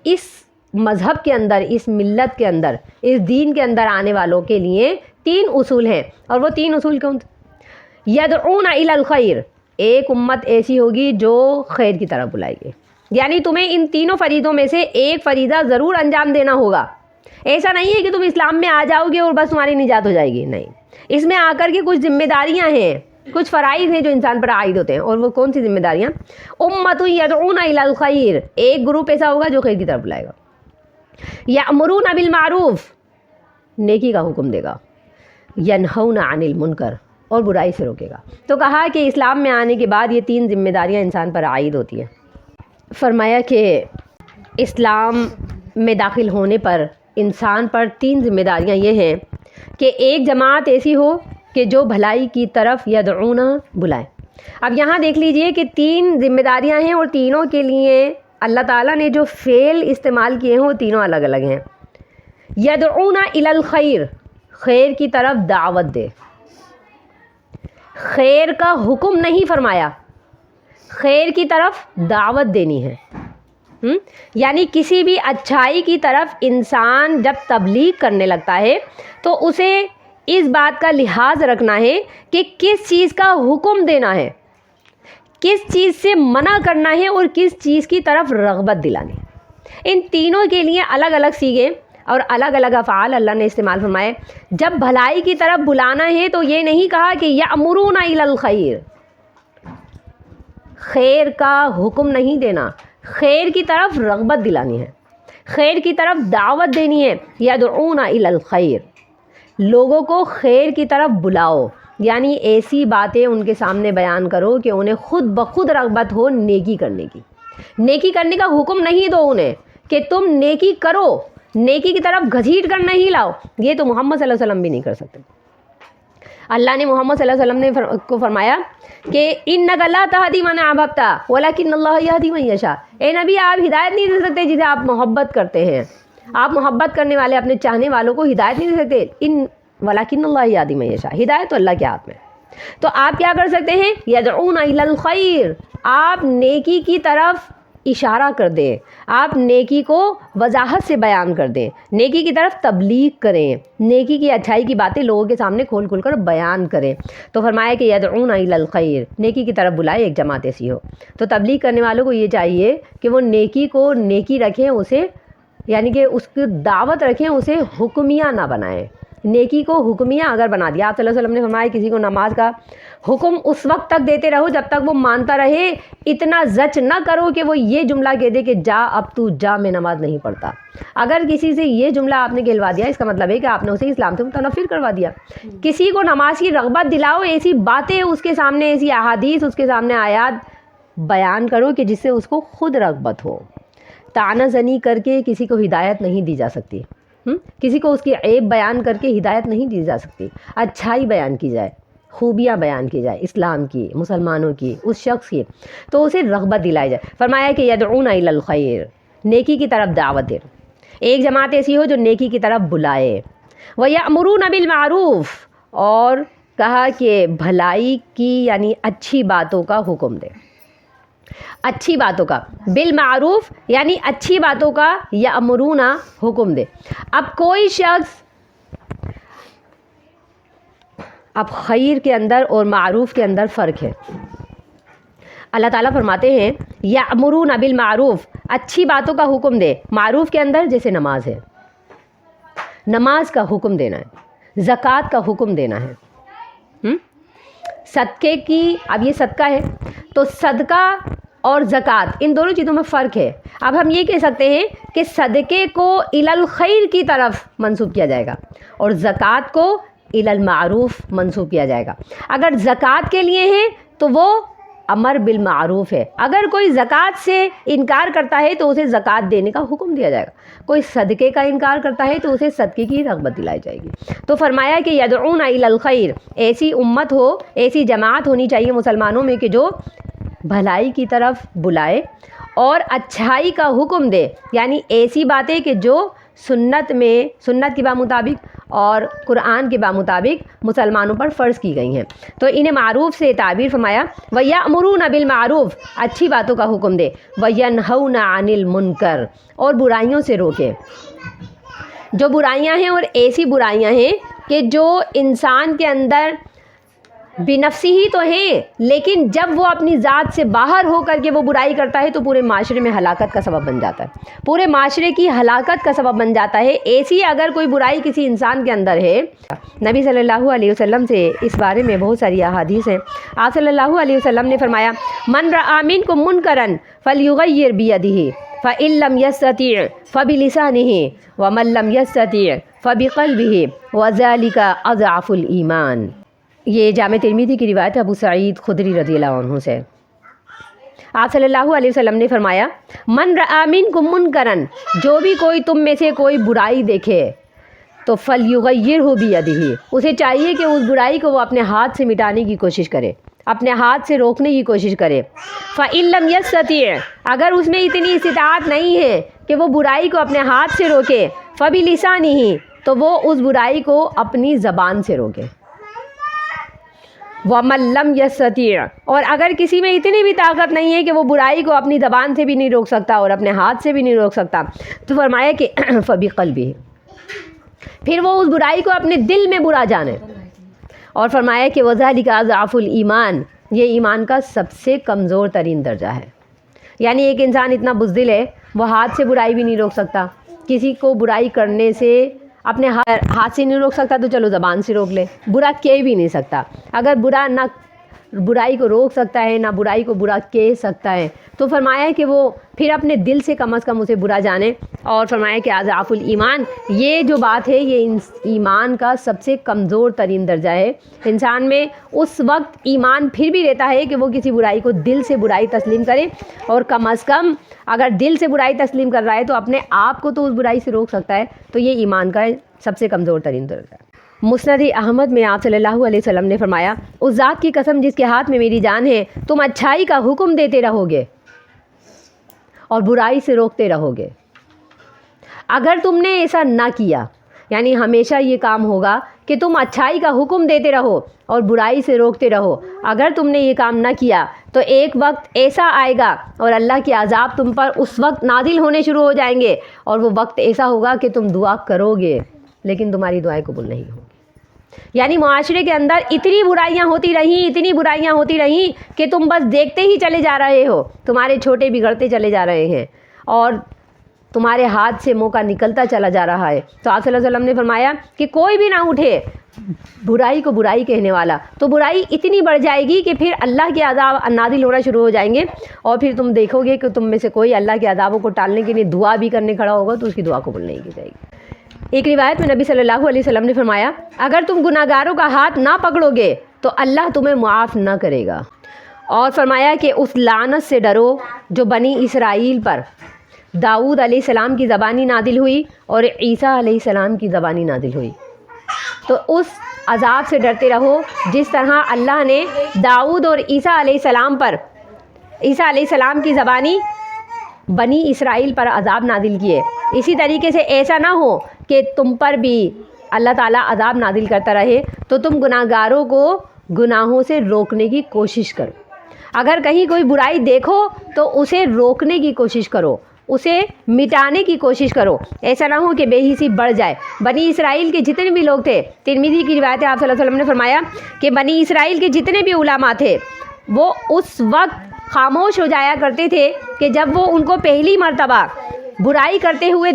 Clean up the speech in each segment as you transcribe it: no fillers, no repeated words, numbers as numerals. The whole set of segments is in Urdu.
اس مذہب کے اندر، اس ملت کے اندر، اس دین کے اندر آنے والوں کے لیے 3 اصول ہیں، اور وہ 3 اصول کون؟ یدعون الی الخیر، ایک امت ایسی ہوگی جو خیر کی طرف بلائے گی، یعنی تمہیں ان تینوں فریضوں میں سے ایک فریضہ ضرور انجام دینا ہوگا۔ ایسا نہیں ہے کہ تم اسلام میں آ جاؤ گے اور بس تمہاری نجات ہو جائے گی، نہیں، اس میں آ کر کے کچھ ذمہ داریاں ہیں، کچھ فرائض ہیں جو انسان پر عائد ہوتے ہیں، اور وہ کون سی ذمہ داریاں؟ امت یدعون الی الخیر، ایک گروپ ایسا ہوگا جو خیر کی طرف بلائے گا، یأمرون بالمعروف، نیکی کا حکم دے گا، ینہون عن المنکر، اور برائی سے روکے گا۔ تو کہا کہ اسلام میں آنے کے بعد یہ 3 ذمہ داریاں انسان پر عائد ہوتی ہیں۔ فرمایا کہ اسلام میں داخل ہونے پر انسان پر 3 ذمہ داریاں یہ ہیں کہ ایک جماعت ایسی ہو کہ جو بھلائی کی طرف یدعون بلائے۔ اب یہاں دیکھ لیجئے کہ 3 ذمہ داریاں ہیں، اور تینوں کے لیے اللہ تعالیٰ نے جو فعل استعمال کیے ہیں وہ تینوں الگ الگ ہیں۔ یدعون الی الخیر، خیر کی طرف دعوت دے، خیر کا حکم نہیں فرمایا، خیر کی طرف دعوت دینی ہے۔ یعنی کسی بھی اچھائی کی طرف انسان جب تبلیغ کرنے لگتا ہے تو اسے اس بات کا لحاظ رکھنا ہے کہ کس چیز کا حکم دینا ہے، کس چیز سے منع کرنا ہے، اور کس چیز کی طرف رغبت دلانی ہے۔ ان تینوں کے لیے الگ الگ صیغے اور الگ الگ افعال اللہ نے استعمال فرمائے۔ جب بھلائی کی طرف بلانا ہے تو یہ نہیں کہا کہ یأمرون الی الخیر، خیر کا حکم نہیں دینا، خیر کی طرف رغبت دلانی ہے، خیر کی طرف دعوت دینی ہے۔ یدعون الی الخیر، لوگوں کو خیر کی طرف بلاؤ، یعنی ایسی باتیں ان کے سامنے بیان کرو کہ انہیں خود بخود رغبت ہو نیکی کرنے کی۔ نیکی کرنے کا حکم نہیں دو انہیں کہ تم نیکی کرو، نیکی کی طرف گھسیٹ کر نہیں لاؤ، یہ تو محمد صلی اللہ علیہ وسلم بھی نہیں کر سکتے۔ اللہ نے محمد صلی اللہ علیہ وسلم کو فرمایا کہ اِنَّکَ لَا تَهْدِی مَنْ أَحْبَبْتَ وَلَکِنَّ اللَّهَ یَہْدِی مَن یشاء، اے نبی آپ ہدایت نہیں دے سکتے جسے آپ محبت کرتے ہیں، آپ محبت کرنے والے اپنے چاہنے والوں کو ہدایت نہیں دے سکتے، وَلَکِنَّ اللَّهَ یَہْدِی مَن یشاء، ہدایت تو اللہ کے ہاتھ میں۔ تو آپ کیا کر سکتے ہیں؟ یدعون الی الخیر، آپ نیکی کی طرف اشارہ کر دیں، آپ نیکی کو وضاحت سے بیان کر دیں، نیکی کی طرف تبلیغ کریں، نیکی کی اچھائی کی باتیں لوگوں کے سامنے کھول کھول کر بیان کریں۔ تو فرمایا کہ یدعون الی الخیر، نیکی کی طرف بلائے ایک جماعت ایسی ہو۔ تو تبلیغ کرنے والوں کو یہ چاہیے کہ وہ نیکی کو نیکی رکھیں، اسے یعنی کہ اس کی دعوت رکھیں، اسے حکمیہ نہ بنائیں۔ نیکی کو حکمیہ اگر بنا دیا، آپ صلی اللہ علیہ وسلم نے فرمایا کسی کو نماز کا حکم اس وقت تک دیتے رہو جب تک وہ مانتا رہے، اتنا زچ نہ کرو کہ وہ یہ جملہ کہہ دے کہ جا اب تو جا، میں نماز نہیں پڑھتا۔ اگر کسی سے یہ جملہ آپ نے کہلوا دیا، اس کا مطلب ہے کہ آپ نے اسے اسلام سے متنفر کروا دیا۔ کسی کو نماز کی رغبت دلاؤ، ایسی باتیں اس کے سامنے، ایسی احادیث اس کے سامنے آیات بیان کرو کہ جس سے اس کو خود رغبت ہو۔ طعنہ زنی کر کے کسی کو ہدایت نہیں دی جا سکتی، کسی کو اس کی عیب بیان کر کے ہدایت نہیں دی جا سکتی۔ اچھائی بیان کی جائے، خوبیاں بیان کی جائے اسلام کی، مسلمانوں کی، اس شخص کی، تو اسے رغبت دلائی جائے۔ فرمایا کہ یدعون الی الخیر، نیکی کی طرف دعوت دے، ایک جماعت ایسی ہو جو نیکی کی طرف بلائے۔ وَیَأْمُرُونَ بِالْمَعْرُوفِ، اور کہا کہ بھلائی کی یعنی اچھی باتوں کا حکم دے، اچھی باتوں کا، بالمعروف یعنی اچھی باتوں کا، یأمرون حکم دے۔ اب کوئی شخص، اب خیر کے اندر اور معروف کے اندر فرق ہے۔ اللہ تعالیٰ فرماتے ہیں یأمرون بالمعروف، اچھی باتوں کا حکم دے، معروف کے اندر جیسے نماز ہے، نماز کا حکم دینا ہے، زکوٰۃ کا حکم دینا ہے، صدقے کی، اب یہ صدقہ ہے تو صدقہ اور زکوٰۃ ان دونوں چیزوں میں فرق ہے۔ اب ہم یہ کہہ سکتے ہیں کہ صدقے کو الی الخیر کی طرف منسوب کیا جائے گا اور زکوٰۃ کو الی المعروف منسوب کیا جائے گا۔ اگر زکوٰۃ کے لیے ہے تو وہ امر بالمعروف ہے، اگر کوئی زکوٰۃ سے انکار کرتا ہے تو اسے زکوٰۃ دینے کا حکم دیا جائے گا، کوئی صدقے کا انکار کرتا ہے تو اسے صدقے کی رغبت دلائی جائے گی۔ تو فرمایا کہ یدعون الی الخیر، ایسی امت ہو، ایسی جماعت ہونی چاہیے مسلمانوں میں کہ جو بھلائی کی طرف بلائے اور اچھائی کا حکم دے، یعنی ایسی باتیں کہ جو سنت میں، سنت کے مطابق اور قرآن کے بامطابق مسلمانوں پر فرض کی گئی ہیں۔ تو انہیں معروف سے تعبیر فرمایا وَيَأْمُرُونَ بِالْمَعْرُوف، اچھی باتوں کا حکم دے، وَيَنْهَوْنَ عَنِ الْمُنْكَرِ، اور برائیوں سے روکے۔ جو برائیاں ہیں اور ایسی برائیاں ہیں کہ جو انسان کے اندر بنفسی ہی تو ہیں، لیکن جب وہ اپنی ذات سے باہر ہو کر کے وہ برائی کرتا ہے تو پورے معاشرے میں ہلاکت کا سبب بن جاتا ہے، پورے معاشرے کی ہلاکت کا سبب بن جاتا ہے۔ ایسی اگر کوئی برائی کسی انسان کے اندر ہے، نبی صلی اللہ علیہ وسلم سے اس بارے میں بہت ساری احادیث ہیں۔ آپ صلی اللہ علیہ وسلم نے فرمایا من رأى منکم منکرا فلیغیر بیدہ فإن لم یستطع فبلسانہ ومن لم یستطع فبقلبہ وذلک اضعف الایمان۔ یہ جامع ترمذی کی روایت ہے ابو سعید خدری رضی اللہ عنہ سے۔ آپ صلی اللہ علیہ وسلم نے فرمایا من رأى منکم منکرا، جو بھی کوئی تم میں سے کوئی برائی دیکھے تو فلیغیرہ بیدہ، اسے چاہیے کہ اس برائی کو وہ اپنے ہاتھ سے مٹانے کی کوشش کرے، اپنے ہاتھ سے روکنے کی کوشش کرے۔ فإن لم یستطع، اگر اس میں اتنی استطاعت نہیں ہے کہ وہ برائی کو اپنے ہاتھ سے روکے، فبلسانہ، تو وہ اس برائی کو اپنی زبان سے روکے۔ وَمَن لَّمْ يَسْتَطِعْ، اور اگر کسی میں اتنی بھی طاقت نہیں ہے کہ وہ برائی کو اپنی زبان سے بھی نہیں روک سکتا اور اپنے ہاتھ سے بھی نہیں روک سکتا، تو فرمایا کہ فَبِقَلْبِهِ، پھر وہ اس برائی کو اپنے دل میں برا جانے، اور فرمایا کہ وَذَلِكَ أَضْعَفُ الْإِيمَانِ، یہ ایمان کا سب سے کمزور ترین درجہ ہے۔ یعنی ایک انسان اتنا بزدل ہے وہ ہاتھ سے برائی بھی نہیں روک سکتا، کسی کو برائی کرنے سے اپنے ہاتھ سے نہیں روک سکتا تو چلو زبان سے روک لے، برا کہہ بھی نہیں سکتا۔ اگر نہ برائی کو روک سکتا ہے نہ برائی کو برا کہہ سکتا ہے، تو فرمایا کہ وہ پھر اپنے دل سے کم از کم اسے برا جانے، اور فرمایا کہ اضعاف الایمان، یہ جو بات ہے یہ ایمان کا سب سے کمزور ترین درجہ ہے۔ انسان میں اس وقت ایمان پھر بھی رہتا ہے کہ وہ کسی برائی کو دل سے برائی تسلیم کرے، اور کم از کم اگر دل سے برائی تسلیم کر رہا ہے تو اپنے آپ کو تو اس برائی سے روک سکتا ہے، تو یہ ایمان کا سب سے کمزور ترین درجہ ہے۔ مسند احمد میں آپ صلی اللہ علیہ وسلم نے فرمایا اس ذات کی قسم جس کے ہاتھ میں میری جان ہے، تم اچھائی کا حکم دیتے رہو گے اور برائی سے روکتے رہو گے۔ اگر تم نے ایسا نہ کیا، یعنی ہمیشہ یہ کام ہوگا کہ تم اچھائی کا حکم دیتے رہو اور برائی سے روکتے رہو، اگر تم نے یہ کام نہ کیا تو ایک وقت ایسا آئے گا اور اللہ کے عذاب تم پر اس وقت نازل ہونے شروع ہو جائیں گے، اور وہ وقت ایسا ہوگا کہ تم دعا کرو گے لیکن تمہاری دعائیں قبول نہیں ہوں گی۔ یعنی معاشرے کے اندر اتنی برائیاں ہوتی رہیں کہ تم بس دیکھتے ہی چلے جا رہے ہو، تمہارے چھوٹے بگڑتے چلے جا رہے ہیں اور تمہارے ہاتھ سے موقع نکلتا چلا جا رہا ہے۔ تو آپ صلی اللہ علیہ وسلم نے فرمایا کہ کوئی بھی نہ اٹھے برائی کو برائی کہنے والا، تو برائی اتنی بڑھ جائے گی کہ پھر اللہ کے عذاب نازل ہونا شروع ہو جائیں گے، اور پھر تم دیکھو گے کہ تم میں سے کوئی اللہ کے عذابوں کو ٹالنے کے لیے دعا بھی کرنے کھڑا ہوگا تو اس کی دعا قبول نہیں کی جائے گی۔ ایک روایت میں نبی صلی اللہ علیہ وسلم نے فرمایا اگر تم گناہ گاروں کا ہاتھ نہ پکڑو گے تو اللہ تمہیں معاف نہ کرے گا، اور فرمایا کہ اس لعنت سے ڈرو جو بنی اسرائیل پر داؤد علیہ السلام کی زبانی نازل ہوئی اور عیسیٰ علیہ السلام کی زبانی نازل ہوئی۔ تو اس عذاب سے ڈرتے رہو جس طرح اللہ نے داؤد اور عیسیٰ علیہ السلام کی زبانی بنی اسرائیل پر عذاب نازل کیے، اسی طریقے سے ایسا نہ ہو کہ تم پر بھی اللہ تعالیٰ عذاب نازل کرتا رہے، تو تم گناہ گاروں کو گناہوں سے روکنے کی کوشش کرو۔ اگر کہیں کوئی برائی دیکھو تو اسے روکنے کی کوشش کرو، اسے مٹانے کی کوشش کرو، ایسا نہ ہو کہ بے حسی بڑھ جائے۔ بنی اسرائیل کے جتنے بھی لوگ تھے، ترمذی کی روایت ہے آپ صلی اللہ علیہ وسلم نے فرمایا کہ بنی اسرائیل کے جتنے بھی علماء تھے وہ اس وقت خاموش ہو جایا کرتے تھے کہ جب وہ ان کو پہلی مرتبہ برائی کرتے ہوئے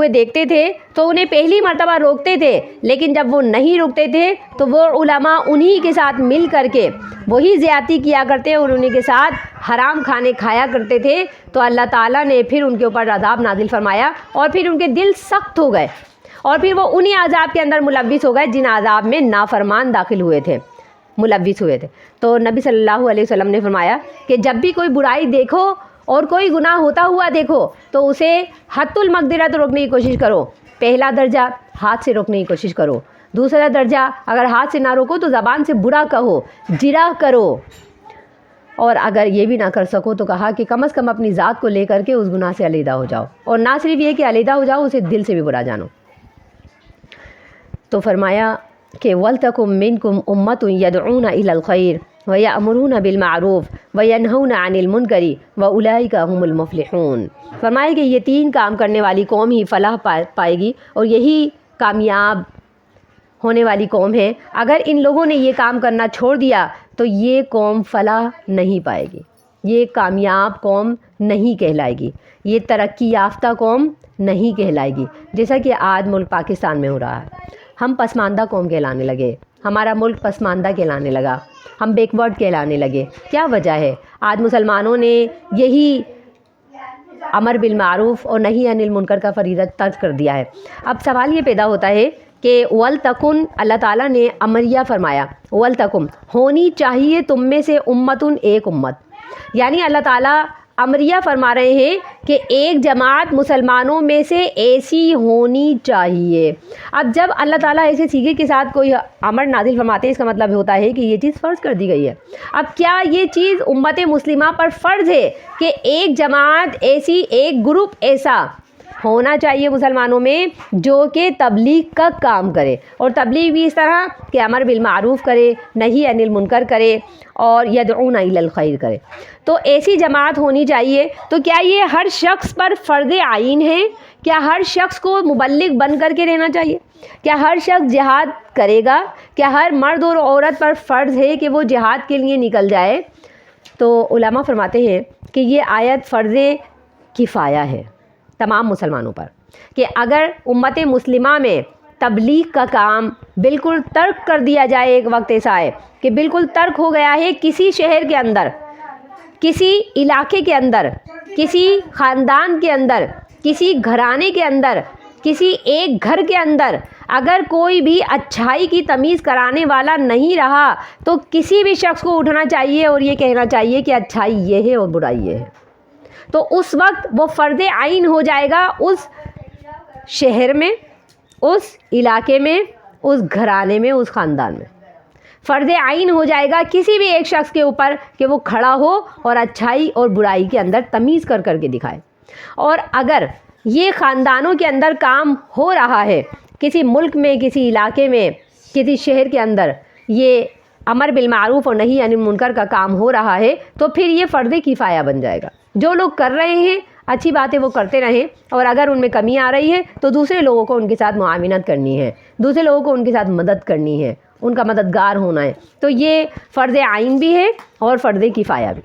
دیکھتے تھے تو انہیں پہلی مرتبہ روکتے تھے، لیکن جب وہ نہیں روکتے تھے تو وہ علماء انہی کے ساتھ مل کر کے وہی زیادتی کیا کرتے اور انہی کے ساتھ حرام کھانے کھایا کرتے تھے، تو اللہ تعالیٰ نے پھر ان کے اوپر عذاب نازل فرمایا اور پھر ان کے دل سخت ہو گئے اور پھر وہ انہی عذاب کے اندر ملوث ہو گئے جن عذاب میں نافرمان داخل ہوئے تھے، ملوث ہوئے تھے۔ تو نبی صلی اللہ علیہ وسلم نے فرمایا کہ جب بھی کوئی برائی دیکھو اور کوئی گناہ ہوتا ہوا دیکھو تو اسے حد المقدرت روکنے کی کوشش کرو۔ پہلا درجہ ہاتھ سے روکنے کی کوشش کرو، دوسرا درجہ اگر ہاتھ سے نہ روکو تو زبان سے برا کہو، جرح کرو، اور اگر یہ بھی نہ کر سکو تو کہا کہ کم از کم اپنی ذات کو لے کر کے اس گناہ سے علیحدہ ہو جاؤ، اور نہ صرف یہ کہ علیحدہ ہو جاؤ، اسے دل سے بھی برا جانو۔ تو فرمایا کہ وَلْتَكُن مِّنكُمْ أُمَّةٌ يَدْعُونَ إِلَى الْخَيْرِ وَيَأْمُرُونَ بِالْمَعْرُوفِ وَيَنْهَوْنَ عَنِ الْمُنكَرِ وَأُولَٰئِكَ هُمُ الْمُفْلِحُونَ۔ فرمایا کہ یہ 3 کام کرنے والی قوم ہی فلاح پائے گی، اور یہی کامیاب ہونے والی قوم ہے۔ اگر ان لوگوں نے یہ کام کرنا چھوڑ دیا تو یہ قوم فلاح نہیں پائے گی، یہ کامیاب قوم نہیں کہلائے گی، یہ ترقی یافتہ قوم نہیں کہلائے گی، جیسا کہ آج ملک پاکستان میں ہو رہا ہے۔ ہم پسماندہ قوم کہلانے لگے، ہمارا ملک پسماندہ کہلانے لگا، ہم بیک ورڈ کہلانے لگے۔ کیا وجہ ہے؟ آج مسلمانوں نے یہی امر بالمعروف اور نہی عن المنکر کا فریضہ ترک کر دیا ہے۔ اب سوال یہ پیدا ہوتا ہے کہ وَلْتَكُن، اللہ تعالیٰ نے امریہ فرمایا، وَلْتَكُن ہونی چاہیے تم میں سے امتن، ایک امت، یعنی اللہ تعالیٰ امریہ فرما رہے ہیں کہ ایک جماعت مسلمانوں میں سے ایسی ہونی چاہیے۔ اب جب اللہ تعالیٰ ایسے سیغے کے ساتھ کوئی امر نازل فرماتے ہیں، اس کا مطلب ہوتا ہے کہ یہ چیز فرض کر دی گئی ہے۔ اب کیا یہ چیز امت مسلمہ پر فرض ہے کہ ایک جماعت ایسی، ایک گروپ ایسا ہونا چاہیے مسلمانوں میں جو کہ تبلیغ کا کام کرے، اور تبلیغ بھی اس طرح کہ امر بالمعروف کرے، نہی عن المنکر کرے، اور یدعون الی الخیر کرے۔ تو ایسی جماعت ہونی چاہیے۔ تو کیا یہ ہر شخص پر فرض عین ہے؟ کیا ہر شخص کو مبلغ بن کر کے رہنا چاہیے؟ کیا ہر شخص جہاد کرے گا؟ کیا ہر مرد اور عورت پر فرض ہے کہ وہ جہاد کے لیے نکل جائے؟ تو علماء فرماتے ہیں کہ یہ آیت فرض کفایہ ہے تمام مسلمانوں پر، کہ اگر امت مسلمہ میں تبلیغ کا کام بالکل ترک کر دیا جائے، ایک وقت ایسا آئے کہ بالکل ترک ہو گیا ہے، کسی شہر کے اندر، کسی علاقے کے اندر، کسی خاندان کے اندر، کسی گھرانے کے اندر، کسی ایک گھر کے اندر اگر کوئی بھی اچھائی کی تمیز کرانے والا نہیں رہا تو کسی بھی شخص کو اٹھنا چاہیے اور یہ کہنا چاہیے کہ اچھائی یہ ہے اور برائی یہ ہے۔ تو اس وقت وہ فرض عین ہو جائے گا اس شہر میں، اس علاقے میں، اس گھرانے میں، اس خاندان میں فرض عین ہو جائے گا کسی بھی ایک شخص کے اوپر کہ وہ کھڑا ہو اور اچھائی اور برائی کے اندر تمیز کر کے دکھائے۔ اور اگر یہ خاندانوں کے اندر کام ہو رہا ہے، کسی ملک میں، کسی علاقے میں، کسی شہر کے اندر یہ امر بالمعروف اور نہی عن المنکر کا کام ہو رہا ہے، تو پھر یہ فرض کفایہ بن جائے گا۔ جو لوگ کر رہے ہیں اچھی بات ہے، وہ کرتے رہیں، اور اگر ان میں کمی آ رہی ہے تو دوسرے لوگوں کو ان کے ساتھ معاونت کرنی ہے، دوسرے لوگوں کو ان کے ساتھ مدد کرنی ہے، ان کا مددگار ہونا ہے۔ تو یہ فرض عین بھی ہے اور فرض کفایہ بھی۔